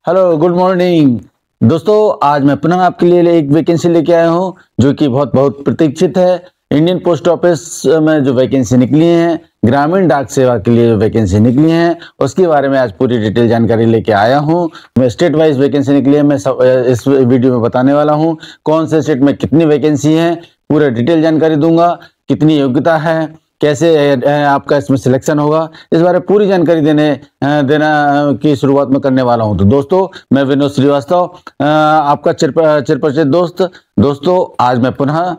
Hello, good morning दोस्तों। आज मैं पुनः आपके लिए एक वैकेंसी लेके आया हूं जो कि बहुत बहुत प्रतीक्षित है। इंडियन पोस्ट ऑफिस में जो वैकेंसी निकली है, ग्रामीण डाक सेवा के लिए जो वैकेंसी निकली है, उसके बारे में आज पूरी डिटेल जानकारी लेके आया हूं। मैं स्टेट वाइज वैकेंसी निकली है, मैं इस वीडियो में बताने वाला हूं कौन से स्टेट में कितनी वैकेंसी है, पूरा डिटेल जानकारी दूंगा। कितनी योग्यता है, कैसे आपका इसमें सिलेक्शन होगा, इस बारे में पूरी जानकारी देना की शुरुआत में करने वाला हूं। तो दोस्तों, मैं विनोद श्रीवास्तव, आपका चिरपरिचित दोस्तों आज मैं पुनः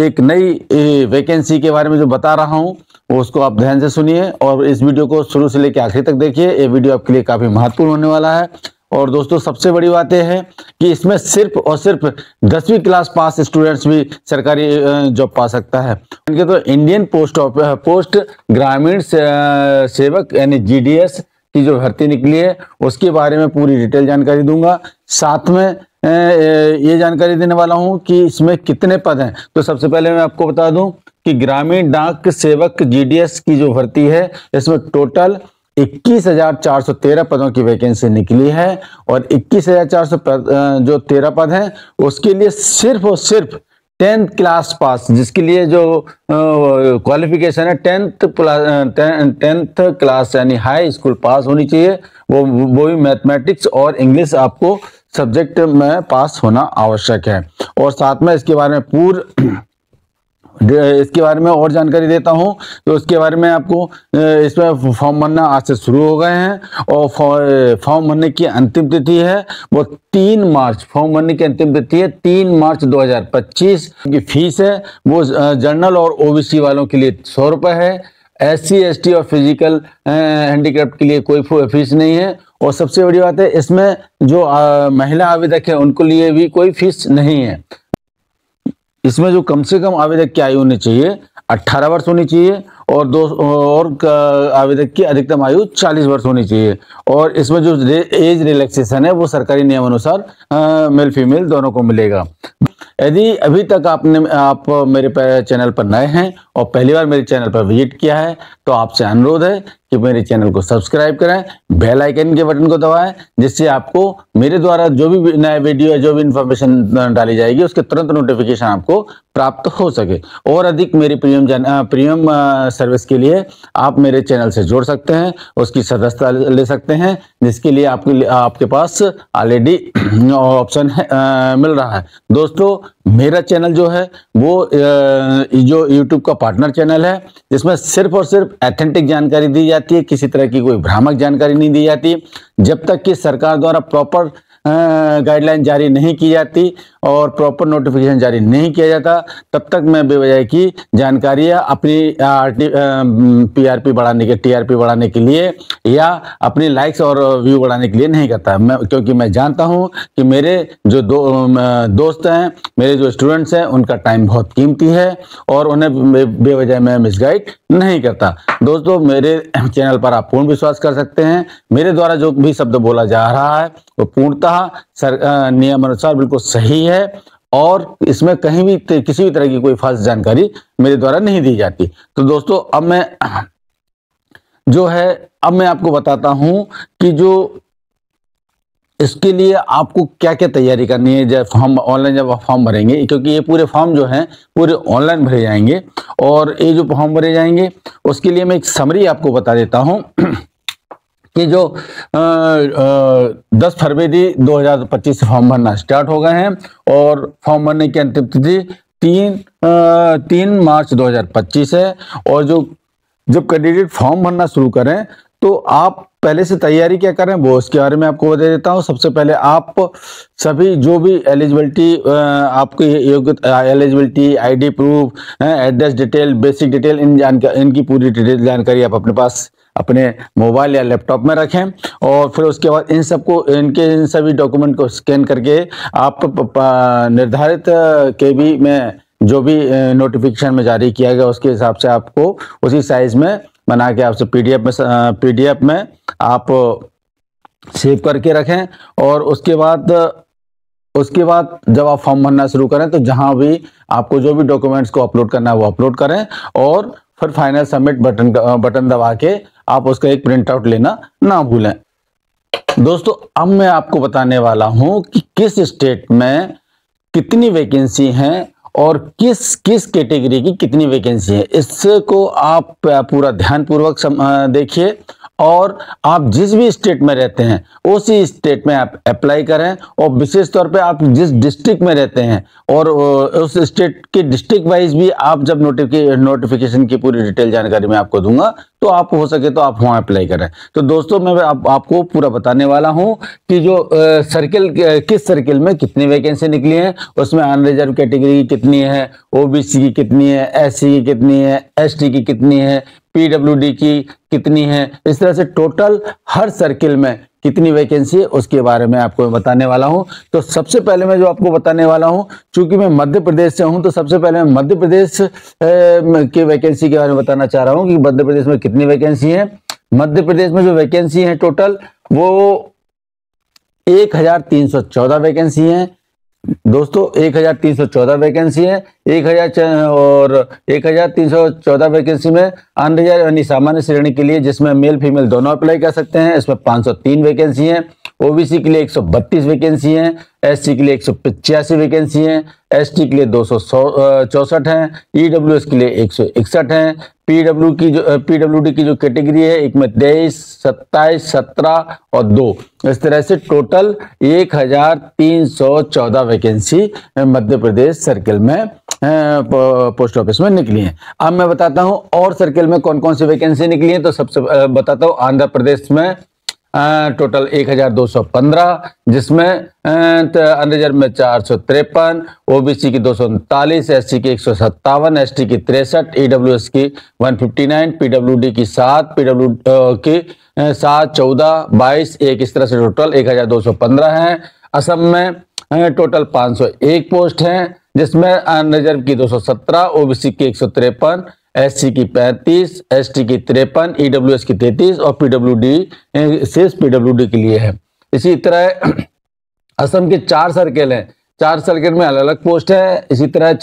एक नई वैकेंसी के बारे में जो बता रहा हूं, उसको आप ध्यान से सुनिए और इस वीडियो को शुरू से लेकर आखिर तक देखिए। ये वीडियो आपके लिए काफी महत्वपूर्ण होने वाला है। और दोस्तों, सबसे बड़ी बात यह है कि इसमें सिर्फ और सिर्फ 10वीं क्लास पास स्टूडेंट्स भी सरकारी जॉब पा सकता है। इनके तो इंडियन पोस्ट ग्रामीण सेवक यानी GDS की जो भर्ती निकली है, उसके बारे में पूरी डिटेल जानकारी दूंगा। साथ में ये जानकारी देने वाला हूं कि इसमें कितने पद हैं। तो सबसे पहले मैं आपको बता दूं कि ग्रामीण डाक सेवक GDS की जो भर्ती है, इसमें टोटल 21,413 पदों की वैकेंसी निकली है। और 21,413 पद हैं, उसके लिए सिर्फ और सिर्फ 10th क्लास पास, जिसके लिए जो क्वालिफिकेशन है 10th क्लास यानी हाई स्कूल पास होनी चाहिए। वो भी मैथमेटिक्स और इंग्लिश आपको सब्जेक्ट में पास होना आवश्यक है। और साथ में इसके बारे में और जानकारी देता हूं। तो इसके बारे में आपको इसमें फॉर्म भरना आज से शुरू हो गए हैं और फॉर्म भरने की अंतिम तिथि है वो 3 मार्च। फॉर्म भरने की अंतिम तिथि है 3 मार्च 2025 की। फीस है वो जनरल और OBC वालों के लिए 100 रुपए है। SC ST और फिजिकल हैंडीक्राफ्ट के लिए कोई फीस नहीं है। और सबसे बड़ी बात है, इसमें जो महिला आवेदक है उनको लिए भी कोई फीस नहीं है। इसमें जो कम से कम आवेदक की आयु होनी चाहिए 18 वर्ष होनी चाहिए और आवेदक की अधिकतम आयु 40 वर्ष होनी चाहिए। और इसमें जो एज रिलैक्सेशन है वो सरकारी नियम अनुसार मेल फीमेल दोनों को मिलेगा। यदि अभी तक आप मेरे चैनल पर नए हैं और पहली बार मेरे चैनल पर विजिट किया है, तो आपसे अनुरोध है कि मेरे चैनल को सब्सक्राइब करें, बेल आइकन के बटन को दबाएं, जिससे आपको मेरे द्वारा जो भी नया वीडियो है, जो भी इंफॉर्मेशन डाली जाएगी, उसके तुरंत नोटिफिकेशन आपको प्राप्त हो सके। और अधिक मेरी प्रीमियम सर्विस के लिए आप मेरे चैनल से जुड़ सकते हैं, उसकी सदस्यता ले सकते हैं, जिसके लिए आपके पास ऑलरेडी ऑप्शन मिल रहा है। दोस्तों, मेरा चैनल जो है वो जो YouTube का पार्टनर चैनल है, जिसमें सिर्फ और सिर्फ एथेंटिक जानकारी दी जाती है, किसी तरह की कोई भ्रामक जानकारी नहीं दी जाती। जब तक कि सरकार द्वारा प्रॉपर गाइडलाइन जारी नहीं की जाती और प्रॉपर नोटिफिकेशन जारी नहीं किया जाता, तब तक मैं बेवजह की जानकारियां अपनी PRP बढ़ाने के TRP बढ़ाने के लिए या अपनी लाइक्स और व्यू बढ़ाने के लिए नहीं करता। क्योंकि मैं जानता हूं कि मेरे जो दोस्त हैं, मेरे जो स्टूडेंट्स हैं, उनका टाइम बहुत कीमती है और उन्हें बेवजह मैं मिसगाइड नहीं करता। दोस्तों, मेरे चैनल पर आप पूर्ण विश्वास कर सकते हैं। मेरे द्वारा जो भी शब्द बोला जा रहा है वो पूर्णतः नियम अनुसार बिल्कुल सही है और इसमें कहीं भी किसी भी तरह की कोई false जानकारी मेरे द्वारा नहीं दी जाती। तो दोस्तों, अब मैं आपको बताता हूं कि जो इसके लिए आपको क्या क्या तैयारी करनी है जब फॉर्म भरेंगे, क्योंकि ये पूरे फॉर्म जो हैं पूरे ऑनलाइन भरे जाएंगे। और ये जो फॉर्म भरे जाएंगे उसके लिए मैं एक समरी आपको बता देता हूं कि जो 10 फरवरी 2025 से फॉर्म भरना स्टार्ट हो गए हैं और फॉर्म भरने की अंतिम तिथि 3 मार्च 2025 है। और जब कैंडिडेट फॉर्म भरना शुरू करें तो आप पहले से तैयारी क्या करें वो उसके बारे में आपको बता देता हूं। सबसे पहले आप सभी जो भी एलिजिबिलिटी आपकी योग्यता, eligibility, ID proof, address detail, basic detail, इनकी पूरी डिटेल जानकारी आप अपने पास अपने मोबाइल या लैपटॉप में रखें। और फिर उसके बाद इन सभी डॉक्यूमेंट को स्कैन करके आप निर्धारित KB में जो भी नोटिफिकेशन में जारी किया गया उसके हिसाब से आपको उसी साइज में बना के आपसे PDF में आप सेव करके रखें। और उसके बाद जब आप फॉर्म भरना शुरू करें तो जहां भी आपको जो भी डॉक्यूमेंट्स को अपलोड करना है वो अपलोड करें और फिर फाइनल सबमिट बटन दबा के आप उसका एक प्रिंट आउट लेना ना भूलें। दोस्तों अब मैं आपको बताने वाला हूं कि किस स्टेट में कितनी वैकेंसी हैं और किस किस कैटेगरी की कितनी वैकेंसी है। इसको आप पूरा ध्यानपूर्वक देखिए और आप जिस भी स्टेट में रहते हैं उसी स्टेट में आप अप्लाई करें, और विशेष तौर पे आप जिस डिस्ट्रिक्ट में रहते हैं और उस स्टेट के डिस्ट्रिक्ट वाइज भी आप जब नोटिफिकेशन की पूरी डिटेल जानकारी मैं आपको दूंगा तो आप हो सके तो आप वहां अप्लाई करें। तो दोस्तों मैं आपको पूरा बताने वाला हूं कि जो सर्किल किस सर्किल में कितनी वैकेंसी निकली है, उसमें अनरिजर्व कैटेगरी की कितनी है, ओबीसी की कितनी है, एससी की कितनी है, एसटी की कितनी है, पीडब्ल्यूडी की कितनी है, इस तरह से टोटल हर सर्किल में कितनी वैकेंसी है उसके बारे में आपको बताने वाला हूं। तो सबसे पहले मैं जो आपको बताने वाला हूं, चूंकि मैं मध्य प्रदेश से हूं तो सबसे पहले मैं मध्य प्रदेश की वैकेंसी के बारे में बताना चाह रहा हूं कि मध्य प्रदेश में कितनी वैकेंसी है। मध्य प्रदेश में जो वैकेंसी है टोटल वो 1314 वैकेंसी है दोस्तों, 1314 वैकेंसी है। 1314 वैकेंसी में अनरिजर्व यानी सामान्य श्रेणी के लिए जिसमें मेल फीमेल दोनों अप्लाई कर सकते हैं, इसमें 503 वैकेंसी है। ओबीसी के लिए 132 वैकेंसी है, एससी के लिए 185 वैकेंसी है, एसटी के लिए 264 है, ईडब्ल्यूएस के लिए 161 है, पीडब्ल्यूडी की जो कैटेगरी है एक में 23, 27, 17 और 2, इस तरह से total 1314 vacancy Madhya Pradesh circle में पोस्ट ऑफिस में निकली है। अब मैं बताता हूं और सर्किल में कौन कौन सी वैकेंसी निकली है। तो सबसे बताता हूं आंध्र प्रदेश में टोटल 1215, जिसमें अनरिजर्व में 453, ओबीसी की 239, एससी की 157, एसटी की 63, ईडब्ल्यूएस की 159, पीडब्ल्यूडी की 7, पीडब्ल्यू की 7, 14, 22, 1, इस तरह से टोटल 1215 है। असम में टोटल 501 पोस्ट हैं, जिसमें अनरिजर्व की 217, ओबीसी की 153, एससी की 35, एसटी की 53, ईडब्ल्यूएस की 33 और पीडब्ल्यूडी शेष पीडब्ल्यूडी के लिए है। इसी तरह असम के 4 सर्किल हैं, 4 सर्किल में अलग अलग पोस्ट है। इसी तरह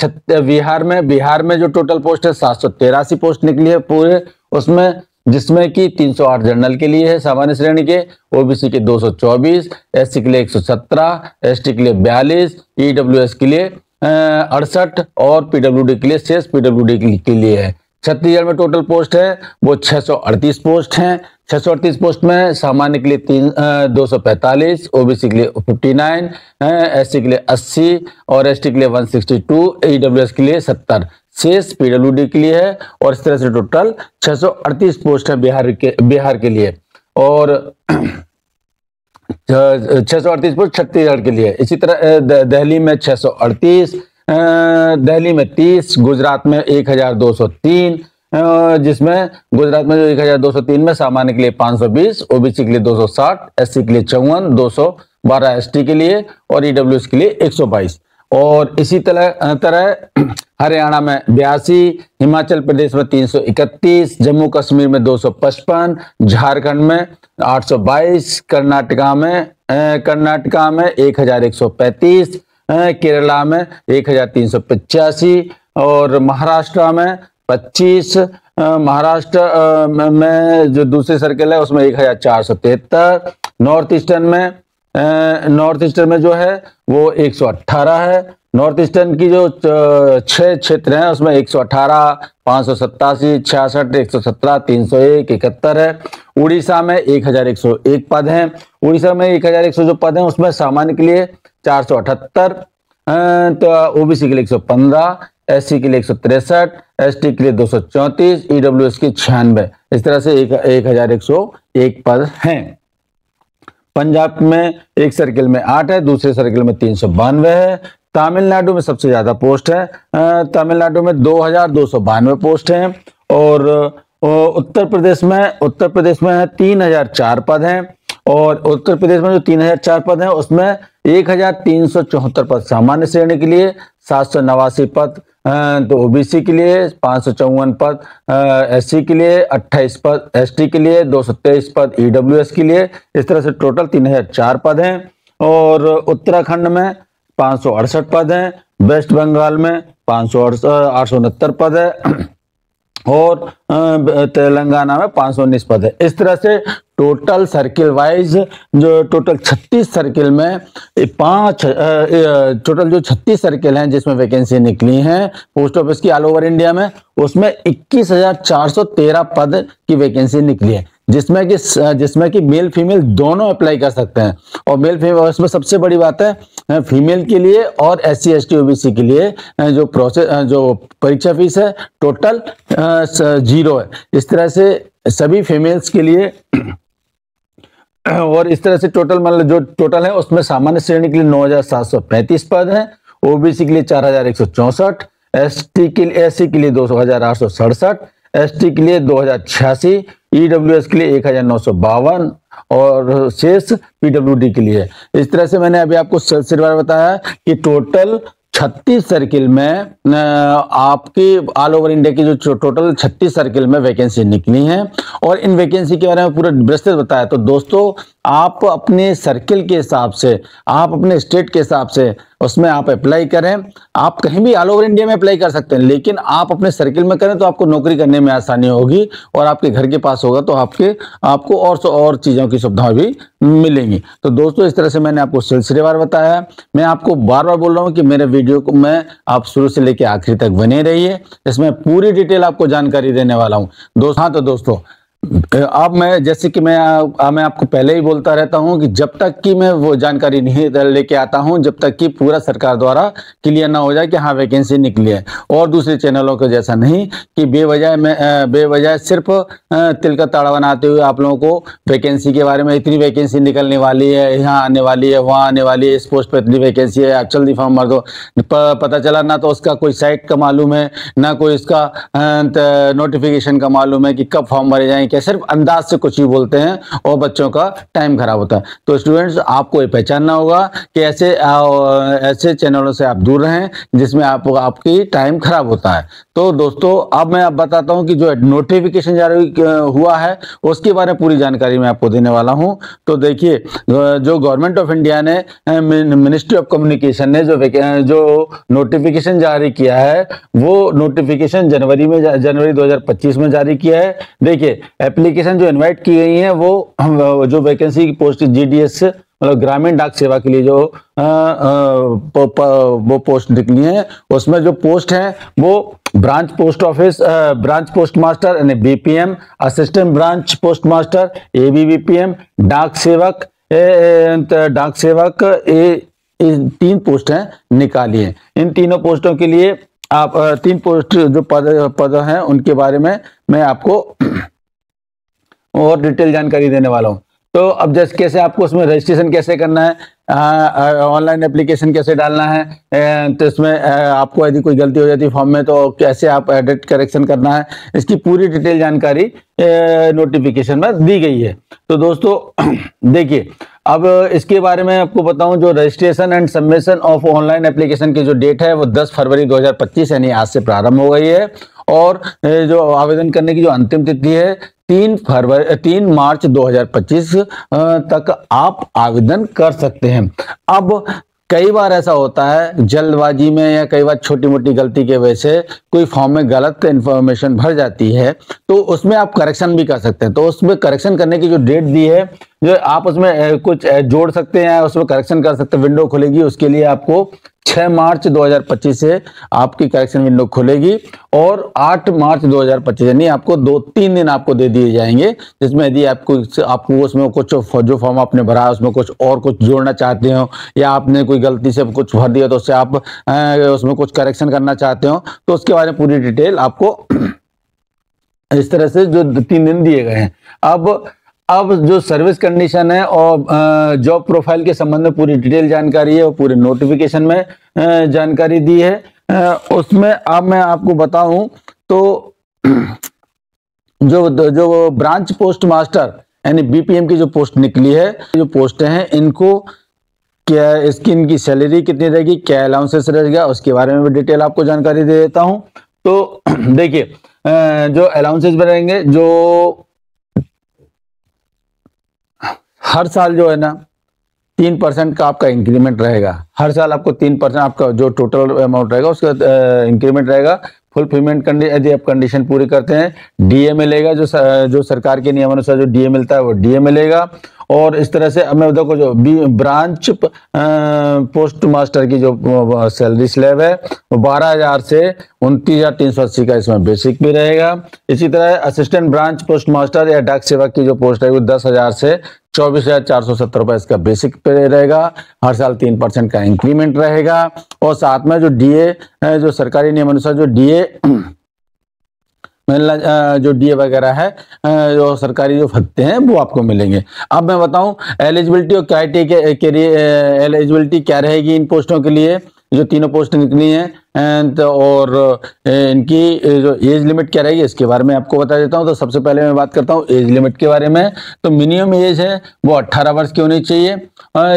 बिहार में जो टोटल पोस्ट है 783 पोस्ट निकली है पूरे, उसमें जिसमें कि 308 जनरल के लिए है सामान्य श्रेणी के, ओबीसी के 224, एससी के लिए 117, एसटी के लिए 42, ईडब्ल्यूएस के लिए 68 और पीडब्ल्यूडी के लिए शेष पीडब्ल्यूडी के लिए है। छत्तीसगढ़ में टोटल पोस्ट है वो 638 पोस्ट हैं। 638 पोस्ट में सामान्य के लिए 245, ओबीसी के लिए 59, एससी के लिए 80 और एसटी के लिए 162, ईडब्ल्यूएस के लिए 70, शेष पीडब्ल्यूडी के लिए है। और इस तरह से टोटल 638 पोस्ट है बिहार के लिए और 638 पोस्ट छत्तीसगढ़ के लिए। इसी तरह दिल्ली में 638, दिल्ली में 30, गुजरात में 1203, जिसमें गुजरात में जो 1203 में सामान्य के लिए 520, ओबीसी के लिए 260, एससी के लिए 54, 212 एसटी के लिए और ईडब्ल्यूएस के लिए 122। और इसी तरह हरियाणा में 82, हिमाचल प्रदेश में 331, जम्मू कश्मीर में 255, झारखंड में 822, कर्नाटका में 1135, केरला में 1385 और महाराष्ट्र में 25, महाराष्ट्र में जो दूसरे सर्किल है उसमें 1473, नॉर्थ ईस्टर्न में जो है वो 118 है। नॉर्थ ईस्टर्न की जो 6 क्षेत्र हैं उसमें 118, 587, 66, 117, 301, 71 है। उड़ीसा में 1101 पद हैं। उड़ीसा में 1101 जो पद हैं उसमें सामान्य के लिए 478, तो ओबीसी के लिए 115, एससी के लिए 163, एसटी के लिए 234, ईडब्ल्यूएस की 96, इस तरह से 1101 पद हैं। पंजाब में एक सर्किल में 8 है, दूसरे सर्किल में 392 है। तमिलनाडु में सबसे ज्यादा पोस्ट है, तमिलनाडु में 2292 पोस्ट हैं। और उत्तर प्रदेश में 3004 पद हैं। और उत्तर प्रदेश में जो 3004 पद हैं उसमें 1374 पद सामान्य श्रेणी के लिए, 789 पद तो ओबीसी के लिए, 554 पद एससी के लिए, 28 पद एसटी के लिए, 223 पद ईडब्ल्यूएस के लिए, इस तरह से टोटल 3004 पद हैं। और उत्तराखंड में 568 पद हैं, वेस्ट बंगाल में 869 पद है और तेलंगाना में 519 पद है। इस तरह से टोटल सर्किल वाइज जो टोटल 36 सर्किल में टोटल जो 36 सर्किल हैं जिसमें वैकेंसी निकली हैं पोस्ट ऑफिस की ऑल ओवर इंडिया में, उसमें 21,413 पद की वैकेंसी निकली है, जिसमें कि मेल फीमेल दोनों अप्लाई कर सकते हैं। और मेल फीमेल इसमें सबसे बड़ी बात है फीमेल के लिए और SC ST OBC के लिए जो परीक्षा फीस है टोटल 0 है। इस तरह से सभी फीमेल्स के लिए और इस तरह से टोटल मतलब जो टोटल है उसमें सामान्य श्रेणी के लिए 9,735 पद हैं, OBC के लिए 4,164, SC के लिए 2,867, ST के लिए 2,086, EWS के लिए 1,952 और शेष PWD के लिए। इस तरह से मैंने अभी आपको सिलसिलेवार बताया कि टोटल 36 सर्किल में आपकी ऑल ओवर इंडिया की जो टोटल 36 सर्किल में वैकेंसी निकली हैं और इन वैकेंसी के बारे में पूरा विस्तृत बताया। तो दोस्तों आप अपने सर्किल के हिसाब से, आप अपने स्टेट के हिसाब से उसमें आप अप्लाई करें। आप कहीं भी ऑल ओवर इंडिया में अप्लाई कर सकते हैं, लेकिन आप अपने सर्किल में करें तो आपको नौकरी करने में आसानी होगी और आपके घर के पास होगा तो आपको और चीज़ों की सुविधाएं भी मिलेंगी। तो दोस्तों इस तरह से मैंने आपको सिलसिलेवार बताया। मैं आपको बार बार बोल रहा हूँ कि मेरे वीडियो को मैं आप शुरू से लेकर आखिरी तक बने रहिए, इसमें पूरी डिटेल आपको जानकारी देने वाला हूँ दोस्तों। हाँ तो दोस्तों अब मैं जैसे कि मैं आपको पहले ही बोलता रहता हूं कि जब तक कि मैं वो जानकारी नहीं लेके आता हूं जब तक कि पूरा सरकार द्वारा क्लियर ना हो जाए कि हाँ वैकेंसी निकली है। और दूसरे चैनलों के जैसा नहीं कि बेवजह सिर्फ तिल का ताड़ा बनाते हुए आप लोगों को वैकेंसी के बारे में इतनी वैकेंसी निकलने वाली है, यहाँ आने वाली है, वहाँ आने वाली है, इस पोस्ट पर इतनी वैकेंसी है, आप जल्दी फॉर्म भर दो। पता चला ना तो उसका कोई साइट का मालूम है, ना कोई इसका नोटिफिकेशन का मालूम है कि कब फॉर्म भरे जाएंगे, क्या सिर्फ अंदाज से कुछ भी बोलते हैं और बच्चों का टाइम खराब होता है। तो स्टूडेंट्स आपको ये पहचानना होगा कि ऐसे चैनलों से आप दूर रहें जिसमें आपकी टाइम खराब होता है। तो दोस्तों अब मैं बताता हूं कि जो नोटिफिकेशन जारी हुआ है उसके बारे में पूरी जानकारी मैं आपको देने वाला हूं। तो देखिए जो गवर्नमेंट ऑफ इंडिया ने मिनिस्ट्री ऑफ कम्युनिकेशन ने जो नोटिफिकेशन जारी किया है वो नोटिफिकेशन जनवरी 2025 में जारी किया है। देखिए एप्लीकेशन जो इनवाइट की गई है वो जो वैकेंसी की पोस्ट GDS मतलब ग्रामीण डाक सेवा के लिए जो वो पोस्ट निकली है उसमें जो पोस्ट है वो branch post office branch post master यानी BPM, assistant branch post master ABBPM, डाक सेवक 3 पोस्ट हैं निकाली है। इन तीनों पोस्टों के लिए आप 3 पोस्ट जो पद हैं उनके बारे में मैं आपको और डिटेल जानकारी देने वाला हूं। तो अब जैसे कैसे आपको उसमें रजिस्ट्रेशन कैसे करना है, ऑनलाइन एप्लीकेशन कैसे डालना है, तो इसमें आपको यदि कोई गलती हो जाती है फॉर्म में तो कैसे आप एडिट करेक्शन करना है, इसकी पूरी डिटेल जानकारी नोटिफिकेशन में दी गई है। तो दोस्तों देखिए अब इसके बारे में आपको बताऊं जो registration and submission of online application की जो डेट है वो 10 फरवरी 2025 यानी आज से प्रारंभ हो गई है और जो आवेदन करने की जो अंतिम तिथि है 3 मार्च 2025 तक आप आवेदन कर सकते हैं। अब कई बार ऐसा होता है जल्दबाजी में या कई बार छोटी मोटी गलती के वजह से कोई फॉर्म में गलत इंफॉर्मेशन भर जाती है तो उसमें आप करेक्शन भी कर सकते हैं। तो उसमें करेक्शन करने की जो डेट दी है जो आप उसमें कुछ जोड़ सकते हैं, उसमें करेक्शन कर सकते हैं, विंडो खुलेगी। उसके लिए आपको 6 मार्च 2025 से आपकी करेक्शन विंडो खुलेगी और 8 मार्च 2025 यानी आपको 2-3 दिन आपको दे दिए जाएंगे जिसमें यदि आपको उसमें कुछ जो फॉर्म आपने भरा है उसमें कुछ जोड़ना चाहते हो या आपने कोई गलती से कुछ भर दिया तो उससे आप उसमें कुछ करेक्शन करना चाहते हो तो उसके बारे में पूरी डिटेल आपको इस तरह से जो 3 दिन दिए गए हैं। अब जो सर्विस कंडीशन है और जॉब प्रोफाइल के संबंध में पूरी डिटेल जानकारी है वो पूरे नोटिफिकेशन में जानकारी दी है। उसमें अब मैं आपको बताऊं तो जो ब्रांच पोस्ट मास्टर यानी BPM की जो पोस्ट निकली है, जो पोस्ट हैं इनको क्या इनकी सैलरी कितनी रहेगी, क्या अलाउंसेस रहेगा, उसके बारे में भी डिटेल आपको जानकारी दे देता हूं। तो देखिए जो अलाउंसेस रहेंगे जो हर साल जो है ना 3% का आपका इंक्रीमेंट रहेगा। हर साल आपको 3% आपका जो टोटल अमाउंट रहेगा उसका इंक्रीमेंट रहेगा फुल पेमेंट यदि आप कंडीशन पूरी करते हैं डीए मिलेगा, जो सरकार के नियमानुसार जो डीए मिलता है वो डीए मिलेगा। और इस तरह से अब मैं देखो जो ब्रांच पोस्ट मास्टर की जो सैलरी स्लैब है वो 12,000 से 29,380 का इसमें बेसिक भी रहेगा। इसी तरह असिस्टेंट ब्रांच पोस्ट मास्टर या डाक सेवक की जो पोस्ट है वो 10,000 से 24,470 रुपए इसका बेसिक पे रहेगा। हर साल 3% का इंक्रीमेंट रहेगा। और साथ में जो डीए जो सरकारी नियमानुसार जो डीए जो डीए वगैरह है जो सरकारी जो भत्ते हैं वो आपको मिलेंगे। अब मैं बताऊं एलिजिबिलिटी और क्राइटेरिया के लिए एलिजिबिलिटी क्या रहेगी इन पोस्टों के लिए, जो तीनों पोस्ट निकली हैं और इनकी जो एज लिमिट क्या रहेगी इसके बारे में आपको बता देता हूं। तो सबसे पहले मैं बात करता हूं एज लिमिट के बारे में। तो मिनिमम एज है वो 18 वर्ष की होनी चाहिए।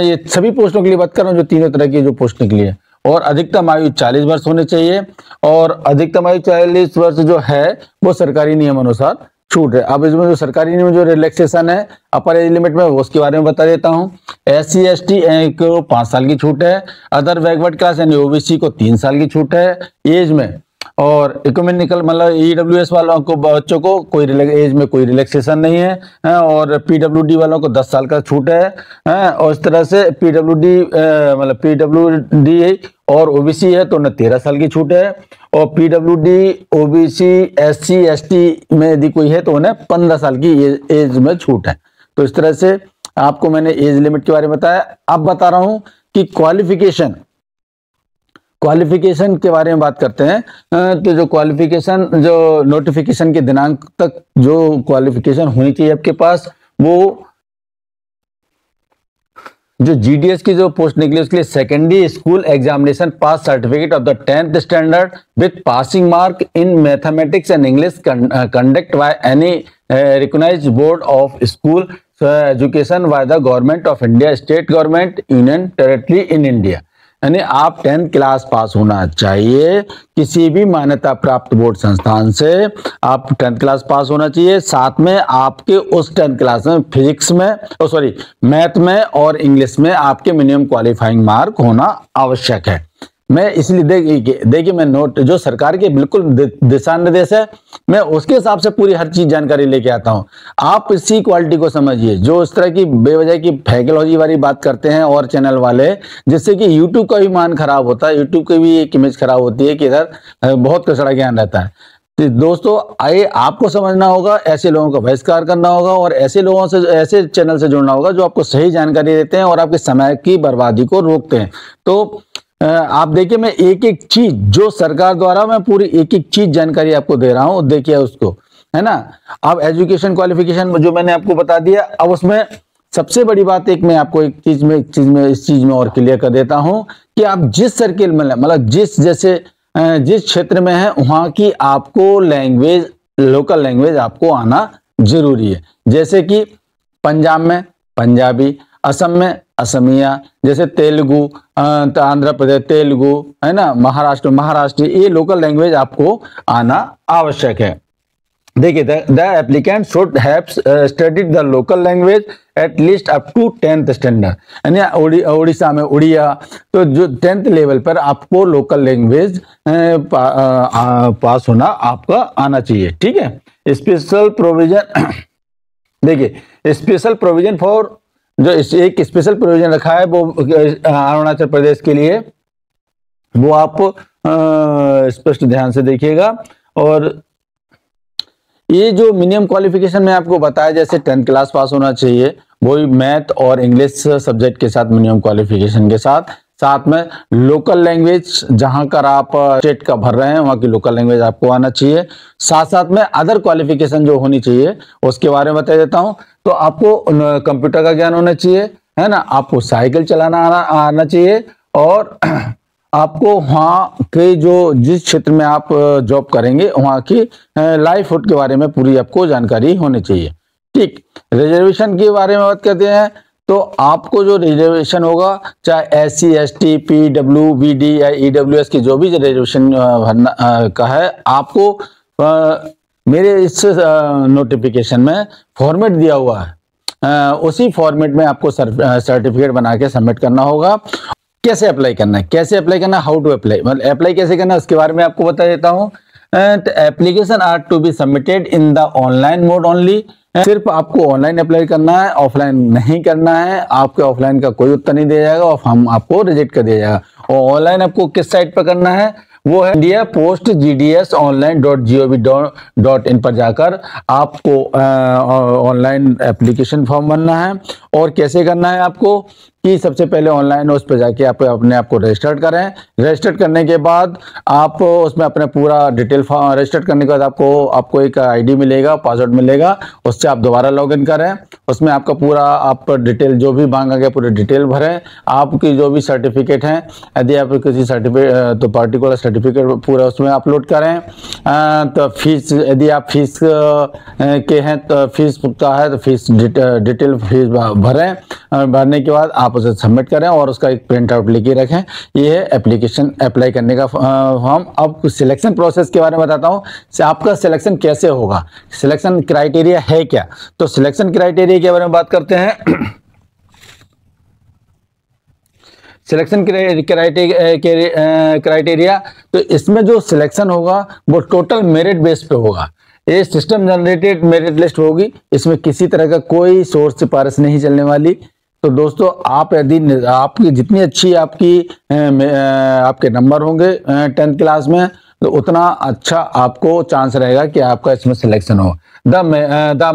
ये सभी पोस्टों के लिए बात कर रहा हूँ जो तीनों तरह की जो पोस्ट निकली है। और अधिकतम आयु 40 वर्ष होनी चाहिए। और अधिकतम आयु 40 वर्ष जो है वो सरकारी नियम अनुसार छूट है। अब इसमें जो सरकारी नियम जो रिलैक्सेशन है अपर एज लिमिट में वो उसके बारे में बता देता हूँ। SC ST को 5 साल की छूट है। अदर बैकवर्ड क्लास यानी OBC को 3 साल की छूट है एज में। और इकोनॉमिकल मतलब EWS वालों को बच्चों को कोई एज में कोई रिलैक्सेशन नहीं है। और PWD वालों को 10 साल का छूट है। और इस तरह से मतलब PWD और OBC है तो उन्हें 13 साल की छूट है। और PWD OBC SC ST में यदि कोई है तो उन्हें 15 साल की एज में छूट है। तो इस तरह से आपको मैंने एज लिमिट के बारे में बताया। अब बता रहा हूं कि क्वालिफिकेशन के बारे में बात करते हैं। तो जो क्वालिफिकेशन जो नोटिफिकेशन के दिनांक तक जो क्वालिफिकेशन होनी चाहिए आपके पास वो जो GDS की जो पोस्ट निकली उसके लिए secondary school examination pass certificate of the 10th standard with passing mark in mathematics and English conduct by any recognised board of school education by the government of India, state government, union territory in India. यानी आप 10th class pass होना चाहिए किसी भी मान्यता प्राप्त board संस्थान से। आप 10th क्लास पास होना चाहिए। साथ में आपके उस 10th क्लास में फिजिक्स में मैथ में और इंग्लिश में आपके मिनिमम क्वालिफाइंग मार्क होना आवश्यक है। मैं इसलिए देखिए मैं नोट जो सरकार के बिल्कुल दिशा निर्देश है मैं उसके हिसाब से पूरी हर चीज जानकारी लेके आता हूं। आप इसी क्वालिटी को समझिए। जो इस तरह की बेवजह की फैकलॉजी वाली बात करते हैं और चैनल वाले, जिससे कि यूट्यूब का भी मान खराब होता है, यूट्यूब की भी एक इमेज खराब होती है कि इधर बहुत कचड़ा ज्ञान रहता है। तो दोस्तों आइए आपको समझना होगा, ऐसे लोगों का बहिष्कार करना होगा और ऐसे लोगों से ऐसे चैनल से जुड़ना होगा जो आपको सही जानकारी देते हैं और आपके समय की बर्बादी को रोकते हैं। तो आप देखिए मैं एक एक चीज जो सरकार द्वारा मैं पूरी एक एक चीज जानकारी आपको दे रहा हूं, देखिए उसको, है ना। अब एजुकेशन क्वालिफिकेशन जो मैंने आपको बता दिया। अब उसमें सबसे बड़ी बात मैं आपको इस चीज में और क्लियर कर देता हूं कि आप जिस सर्किल में मतलब जिस क्षेत्र में है वहां की आपको लैंग्वेज, लोकल लैंग्वेज आपको आना जरूरी है। जैसे कि पंजाब में पंजाबी, असम में असमिया, जैसे तेलुगु, आंध्र प्रदेश तेलुगु, है ना, महाराष्ट्र, ये लोकल लैंग्वेज आपको आना आवश्यक है। देखिए the applicant should have studied the local language at least up to 10th standard. यानी उड़ीसा में उड़िया, तो जो 10th लेवल पर आपको लोकल लैंग्वेज पास होना आपका आना चाहिए। ठीक है। स्पेशल प्रोविजन देखिए स्पेशल प्रोविजन फॉर जो एक स्पेशल प्रोविजन रखा है वो अरुणाचल प्रदेश के लिए, वो आप स्पष्ट ध्यान से देखिएगा। और ये जो मिनिमम क्वालिफिकेशन में आपको बताया, जैसे 10th क्लास पास होना चाहिए, वही मैथ और इंग्लिश सब्जेक्ट के साथ मिनिमम क्वालिफिकेशन के साथ में लोकल लैंग्वेज जहां कर आप स्टेट का भर रहे हैं वहां की लोकल लैंग्वेज आपको आना चाहिए। साथ में अदर क्वालिफिकेशन जो होनी चाहिए उसके बारे में बता देता हूं। तो आपको कंप्यूटर का ज्ञान होना चाहिए, है ना, आपको साइकिल चलाना आना चाहिए और आपको वहाँ के जिस क्षेत्र में आप जॉब करेंगे वहाँ की लाइवलीहुड के बारे में पूरी आपको जानकारी होनी चाहिए। ठीक। रिजर्वेशन के बारे में बात करते हैं तो आपको जो रिजर्वेशन होगा, चाहे SC ST PWBD या EWS की जो भी रिजर्वेशन भरना का है, आपको मेरे इस नोटिफिकेशन में फॉर्मेट दिया हुआ है, उसी फॉर्मेट में आपको सर्टिफिकेट बना के सबमिट करना होगा। कैसे अप्लाई करना है, हाउ टू अप्लाई, मतलब अप्लाई कैसे करना है उसके बारे में आपको बता देता हूँ। Application are to be submitted in the online mode only. सिर्फ आपको ऑनलाइन अप्लाई करना है, ऑफलाइन नहीं करना है। आपके ऑफलाइन का कोई उत्तर नहीं दिया जाएगा और हम आपको रिजेक्ट कर दिया जाएगा। और ऑनलाइन आपको किस साइट पर करना है, वो है इंडिया पोस्ट GDS online.gov.in पर जाकर आपको ऑनलाइन एप्लीकेशन फॉर्म भरना है। और कैसे करना है आपको कि सबसे पहले ऑनलाइन उस पर जाके आप अपने आप को रजिस्टर करें। रजिस्टर करने के बाद आप उसमें अपना पूरा डिटेल रजिस्टर करने के बाद आपको एक आईडी मिलेगा, पासवर्ड मिलेगा, उससे आप दोबारा लॉगिन करें। उसमें आपका पूरा आप डिटेल जो भी मांगा गया पूरी डिटेल भरें। आपकी जो भी सर्टिफिकेट हैं, यदि आप किसी सर्टिफिकेट तो पार्टिकुलर सर्टिफिकेट पूरा उसमें अपलोड करें। तो फीस, यदि आप फीस के हैं तो फीस का है तो फीस डिटेल फीस भरें। भरने के बाद आप उसे सबमिट करें और उसका एक प्रिंट आउट लेके रखें। ये है एप्लीकेशन अप्लाई करने का फॉर्म। अब सिलेक्शन प्रोसेस के बारे में बताता हूँ, आपका सिलेक्शन कैसे होगा, सिलेक्शन क्राइटेरिया है क्या। तो सिलेक्शन क्राइटेरिया के बारे में बात करते हैं। सिलेक्शन क्राइटेरिया, तो इसमें जो सिलेक्शन होगा वो टोटल मेरिट बेस पे होगा। ये सिस्टम जनरेटेड मेरिट लिस्ट होगी, इसमें किसी तरह का कोई सोर्स सिफारिश नहीं चलने वाली। तो दोस्तों आप यदि आपकी जितनी अच्छी आपके नंबर होंगे 10th क्लास में, तो उतना अच्छा आपको चांस रहेगा कि आपका इसमें सिलेक्शन हो। The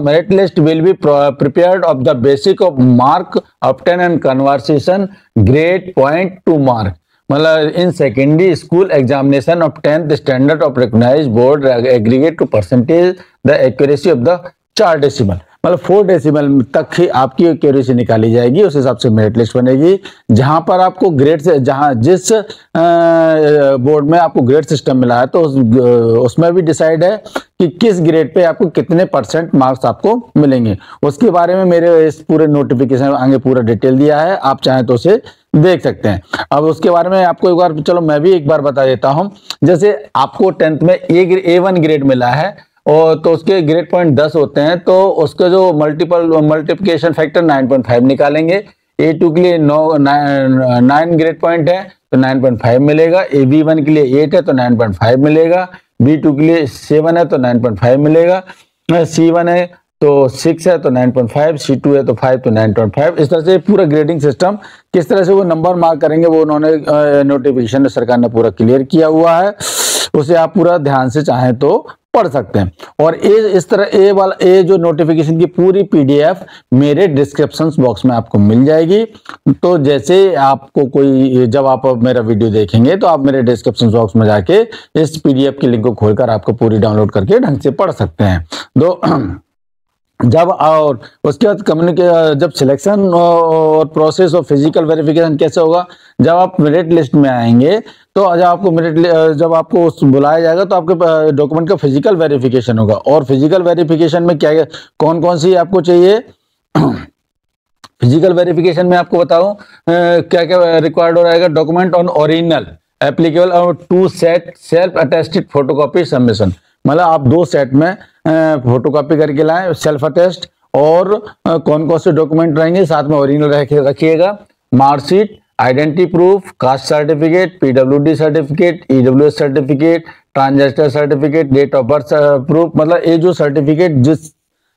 merit list will be prepared of the basic of mark obtain and conversation grade point to mark, मतलब in secondary school examination of 10th standard of recognised board aggregate to percentage the accuracy of the 4 decimal, मतलब 4 decimal तक ही आपकी accuracy निकाली जाएगी। उस हिसाब से merit list बनेगी। जहां पर आपको ग्रेड से जिस बोर्ड में आपको ग्रेड सिस्टम मिला है तो उसमें भी डिसाइड है कि किस ग्रेड पे आपको कितने % मार्क्स आपको मिलेंगे। उसके बारे में मेरे इस पूरे नोटिफिकेशन में आगे पूरा डिटेल दिया है, आप चाहें तो उसे देख सकते हैं। अब उसके बारे में आपको एक बार चलो मैं भी एक बार बता देता हूं। जैसे आपको 10th में A1 ग्रेड मिला है और तो उसके ग्रेड पॉइंट 10 होते हैं, तो उसका जो मल्टीप्लिकेशन फैक्टर 9.5 निकालेंगे। A2 के लिए 9 ग्रेड पॉइंट है तो 9.5 मिलेगा। B1 के लिए 8 है तो 9.5 मिलेगा। B2 के लिए 7 है तो 9.5 मिलेगा। C1 है तो 6 है तो 9.5, C2 है तो 5 तो 9.5। इस तरह से पूरा ग्रेडिंग सिस्टम किस तरह से वो नंबर मार्क करेंगे वो उन्होंने नोटिफिकेशन सरकार ने पूरा क्लियर किया हुआ है। उसे आप पूरा ध्यान से चाहें तो पढ़ सकते हैं। और इस तरह ए जो नोटिफिकेशन की पूरी PDF मेरे डिस्क्रिप्शन बॉक्स में आपको मिल जाएगी। तो जैसे आपको कोई जब आप मेरा वीडियो देखेंगे तो आप मेरे डिस्क्रिप्शन बॉक्स में जाके इस PDF की लिंक को खोलकर आपको पूरी डाउनलोड करके ढंग से पढ़ सकते हैं। जब और उसके बाद जब सिलेक्शन और प्रोसेस ऑफ फिजिकल वेरिफिकेशन कैसे होगा, जब आप मेरिट लिस्ट में आएंगे तो जब आपको बुलाया जाएगा तो आपके डॉक्यूमेंट का फिजिकल वेरिफिकेशन होगा। और फिजिकल वेरिफिकेशन में क्या कौन कौन सी आपको चाहिए, फिजिकल वेरिफिकेशन में आपको बताऊं क्या क्या रिक्वायर्ड हो रहेगा। डॉक्यूमेंट ऑन ओरिजिनल एप्लीकेबल और 2 set self attested photocopy submission, मतलब आप 2 सेट में फोटोकॉपी करके लाएं सेल्फ अटेस्ट। और कौन कौन से डॉक्यूमेंट रहेंगे साथ में ओरिजिनल रखिएगा। Marksheet, identity proof, caste certificate, PWD certificate, EWS certificate, transgender certificate, date of birth proof, मतलब ये जो सर्टिफिकेट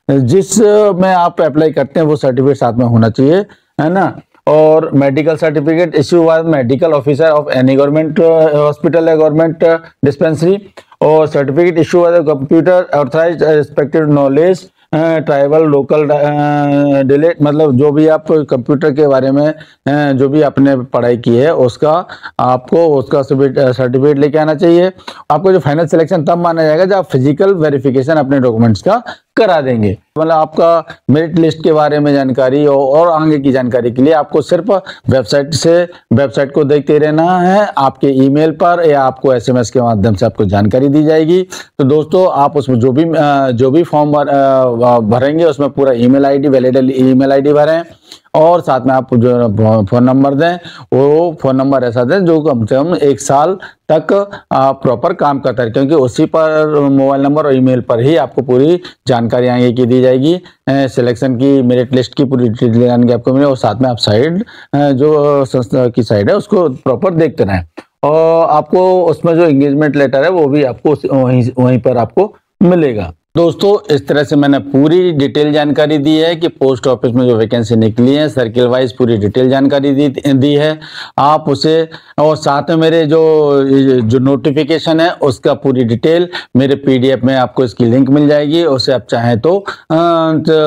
जिस में आप अप्लाई करते हैं वो सर्टिफिकेट साथ में होना चाहिए, है ना। और medical certificate issue by medical officer of any government hospital या गवर्नमेंट डिस्पेंसरी। और certificate issue by the computer authorised respected knowledge tribal local dialect, मतलब जो भी आप कंप्यूटर के बारे में जो भी आपने पढ़ाई की है उसका सर्टिफिकेट लेके आना चाहिए। आपको जो फाइनल सिलेक्शन तब माना जाएगा जब आप फिजिकल वेरिफिकेशन अपने डॉक्यूमेंट्स का करा देंगे। मतलब आपका मेरिट लिस्ट के बारे में जानकारी और आगे की जानकारी के लिए आपको सिर्फ वेबसाइट को देखते रहना है। आपके ईमेल पर या आपको SMS के माध्यम से आपको जानकारी दी जाएगी। तो दोस्तों आप उसमें जो भी फॉर्म भरेंगे उसमें पूरा email ID, valid email ID भरें और साथ में आप जो फोन नंबर दें वो फोन नंबर ऐसा दें जो कम से कम 1 साल तक प्रॉपर काम करता है, क्योंकि उसी पर मोबाइल नंबर और ईमेल पर ही आपको पूरी जानकारी आगे की दी जाएगी। सिलेक्शन की मेरिट लिस्ट की पूरी डिटेल जानकारी आपको मिले और साथ में आप जो संस्था की साइड है उसको प्रॉपर देखते रहें। और आपको उसमें जो एंगेजमेंट लेटर है वो भी आपको वहीं पर आपको मिलेगा। दोस्तों, इस तरह से मैंने पूरी डिटेल जानकारी दी है कि पोस्ट ऑफिस में जो वैकेंसी निकली है सर्किल वाइज पूरी डिटेल जानकारी दी है। आप उसे और साथ में मेरे जो नोटिफिकेशन है उसका पूरी डिटेल मेरे पीडीएफ में आपको इसकी लिंक मिल जाएगी। उसे आप चाहें तो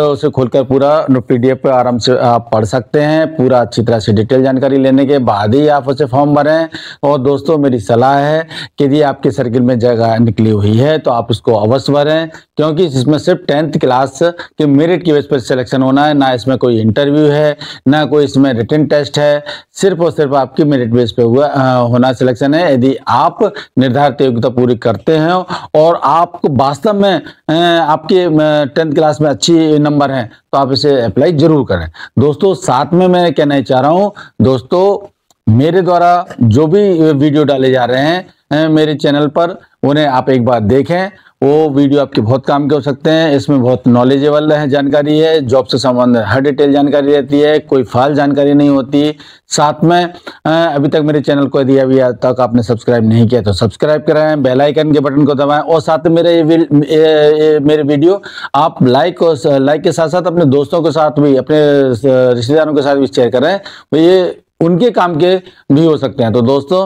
उसे खोलकर पूरा पीडीएफ पे आराम से आप पढ़ सकते हैं। पूरा अच्छी तरह से डिटेल जानकारी लेने के बाद ही आप उसे फॉर्म भरें। और दोस्तों, मेरी सलाह है कि यदि आपके सर्किल में जगह निकली हुई है तो आप इसको अवश्य भरें, क्योंकि इसमें सिर्फ 10th क्लास के मेरिट की बेस पर सिलेक्शन होना है। ना इसमें कोई इंटरव्यू है, ना कोई इसमें रिटन टेस्ट है, सिर्फ और सिर्फ आपकी मेरिट बेस पे होना सिलेक्शन है। यदि आप निर्धारित योग्यता पूरी करते हैं और आपको वास्तव में आपके 10th क्लास में अच्छी नंबर हैं तो आप इसे अप्लाई जरूर करें। दोस्तों, साथ में मैं कहना चाह रहा हूँ, दोस्तों मेरे द्वारा जो भी वीडियो डाले जा रहे हैं मेरे चैनल पर, उन्हें आप एक बार देखें। वो वीडियो आपके बहुत काम के हो सकते हैं। इसमें बहुत नॉलेजेबल है जानकारी है, जॉब से संबंधित हर डिटेल जानकारी रहती है, कोई फाल जानकारी नहीं होती। साथ में अभी तक मेरे चैनल को यदि अभी तक आपने सब्सक्राइब नहीं किया तो सब्सक्राइब कराएं, बेल आइकन के बटन को दबाएं और साथ में मेरे वीडियो आप लाइक के साथ साथ अपने दोस्तों के साथ भी, अपने रिश्तेदारों के साथ भी शेयर करें। ये उनके काम के भी हो सकते हैं। तो दोस्तों,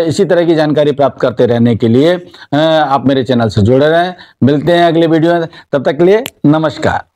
इसी तरह की जानकारी प्राप्त करते रहने के लिए आप मेरे चैनल से जुड़े रहें। मिलते हैं अगले वीडियो में, तब तक के लिए नमस्कार।